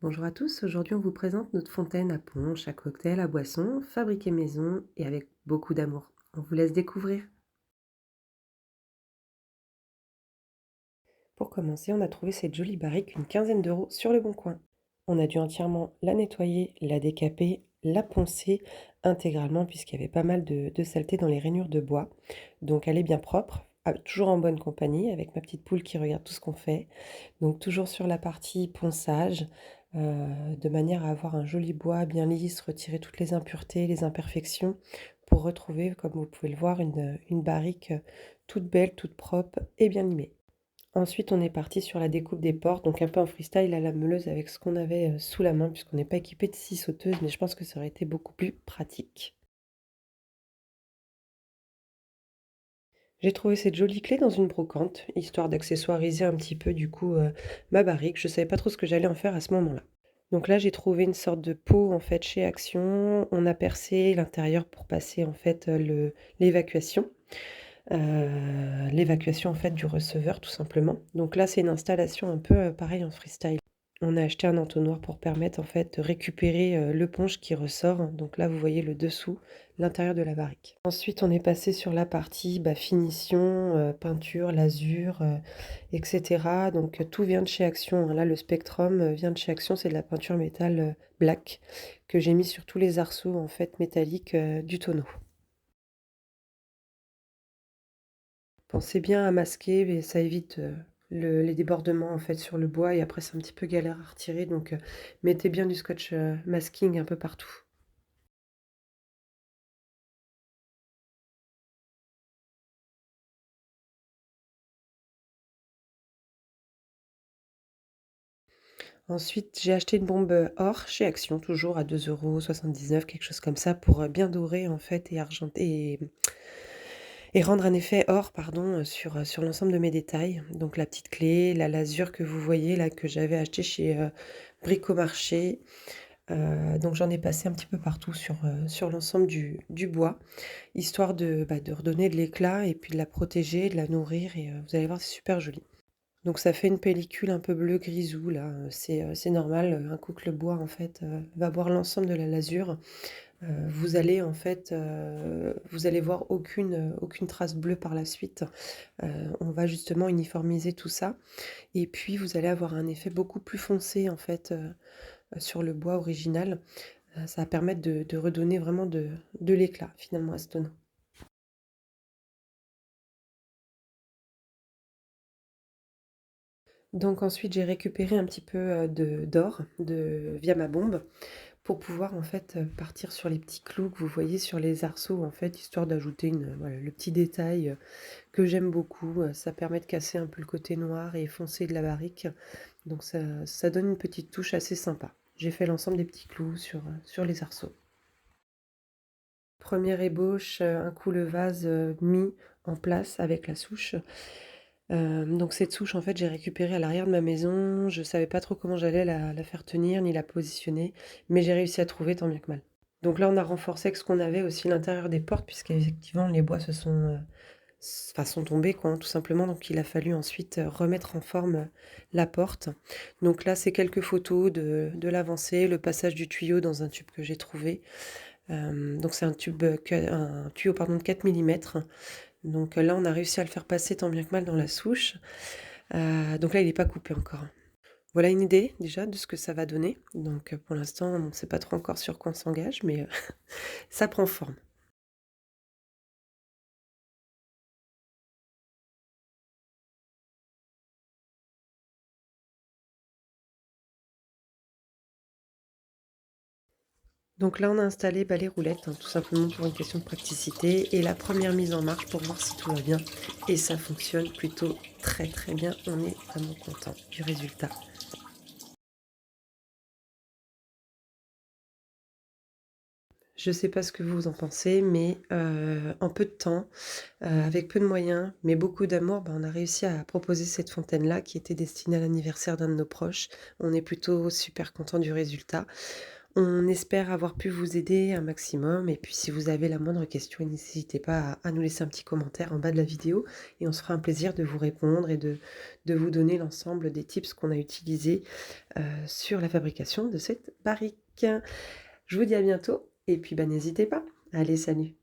Bonjour à tous, aujourd'hui on vous présente notre fontaine à punch, à cocktail, à boisson, fabriquée maison et avec beaucoup d'amour. On vous laisse découvrir. Pour commencer, on a trouvé cette jolie barrique une quinzaine d'euros sur le bon coin. On a dû entièrement la nettoyer, la décaper, la poncer intégralement puisqu'il y avait pas mal de saleté dans les rainures de bois. Donc elle est bien propre, toujours en bonne compagnie avec ma petite poule qui regarde tout ce qu'on fait. Donc toujours sur la partie ponçage, de manière à avoir un joli bois bien lisse, retirer toutes les impuretés, les imperfections pour retrouver, comme vous pouvez le voir, une barrique toute belle, toute propre et bien limée. Ensuite, on est parti sur la découpe des portes, donc un peu en freestyle à la meuleuse avec ce qu'on avait, sous la main puisqu'on n'est pas équipé de scie sauteuse, mais je pense que ça aurait été beaucoup plus pratique. J'ai trouvé cette jolie clé dans une brocante, histoire d'accessoiriser un petit peu du coup, ma barrique. Je savais pas trop ce que j'allais en faire à ce moment-là. Donc là, j'ai trouvé une sorte de pot en fait chez Action. On a percé l'intérieur pour passer en fait, le l'évacuation. L'évacuation en fait du receveur tout simplement. Donc là, c'est une installation un peu, pareil en freestyle. On a acheté un entonnoir pour permettre en fait de récupérer, le punch qui ressort. Donc là, vous voyez le dessous, l'intérieur de la barrique. Ensuite, on est passé sur la partie, finition, peinture, lasure, et cetera. Donc, tout vient de chez Action, hein. Là, le Spectrum, vient de chez Action, c'est de la peinture métal, black que j'ai mis sur tous les arceaux en fait métalliques, du tonneau. Pensez bien à masquer et ça évite, les débordements en fait sur le bois et après c'est un petit peu galère à retirer donc, mettez bien du scotch, masking un peu partout. Ensuite, j'ai acheté une bombe, or chez Action, toujours à 2,79 €, quelque chose comme ça, pour, bien dorer en fait et argenter et rendre un effet or pardon, sur l'ensemble de mes détails. Donc la petite clé, la lasure que vous voyez là, que j'avais acheté chez, Bricomarché. Donc j'en ai passé un petit peu partout sur l'ensemble du bois, histoire de redonner de l'éclat et puis de la protéger, de la nourrir et vous allez voir, c'est super joli. Donc ça fait une pellicule un peu bleu grisou là, c'est normal, un coup que le bois en fait, va boire l'ensemble de la lasure, vous allez en fait, vous allez voir aucune trace bleue par la suite. On va justement uniformiser tout ça et puis vous allez avoir un effet beaucoup plus foncé en fait, sur le bois original. Ça va permettre de redonner vraiment de l'éclat finalement à ce tonneau. Donc ensuite, j'ai récupéré un petit peu, de d'or via ma bombe pour pouvoir en fait, partir sur les petits clous que vous voyez sur les arceaux en fait, histoire d'ajouter voilà, le petit détail, que j'aime beaucoup, ça permet de casser un peu le côté noir et foncé de la barrique, donc ça donne une petite touche assez sympa. J'ai fait l'ensemble des petits clous sur les arceaux. Première ébauche, un coup le vase, mis en place avec la souche. Donc cette souche, en fait, j'ai récupéré à l'arrière de ma maison. Je savais pas trop comment j'allais la faire tenir ni la positionner, mais j'ai réussi à trouver tant bien que mal. Donc là, on a renforcé avec ce qu'on avait aussi l'intérieur des portes puisqu'effectivement les bois se sont, sont tombés quoi, hein, tout simplement. Donc il a fallu ensuite, remettre en forme, la porte. Donc là, c'est quelques photos de l'avancée, le passage du tuyau dans un tube que j'ai trouvé. Donc c'est un tube, un tuyau pardon de 4 millimètres. Donc là, on a réussi à le faire passer tant bien que mal dans la souche. Donc là, il n'est pas coupé encore. Voilà une idée déjà de ce que ça va donner. Donc pour l'instant, on ne sait pas trop encore sur quoi on s'engage, mais ça prend forme. Donc là, on a installé, les roulettes, hein, tout simplement pour une question de praticité et la première mise en marche pour voir si tout va bien et ça fonctionne plutôt très, très bien. On est vraiment content du résultat. Je ne sais pas ce que vous en pensez, mais en peu de temps, avec peu de moyens, mais beaucoup d'amour, on a réussi à proposer cette fontaine-là qui était destinée à l'anniversaire d'un de nos proches. On est plutôt super content du résultat. On espère avoir pu vous aider un maximum et puis si vous avez la moindre question, n'hésitez pas à nous laisser un petit commentaire en bas de la vidéo et on se fera un plaisir de vous répondre et de vous donner l'ensemble des tips qu'on a utilisés, sur la fabrication de cette barrique. Je vous dis à bientôt et puis, bah, n'hésitez pas. Allez, salut.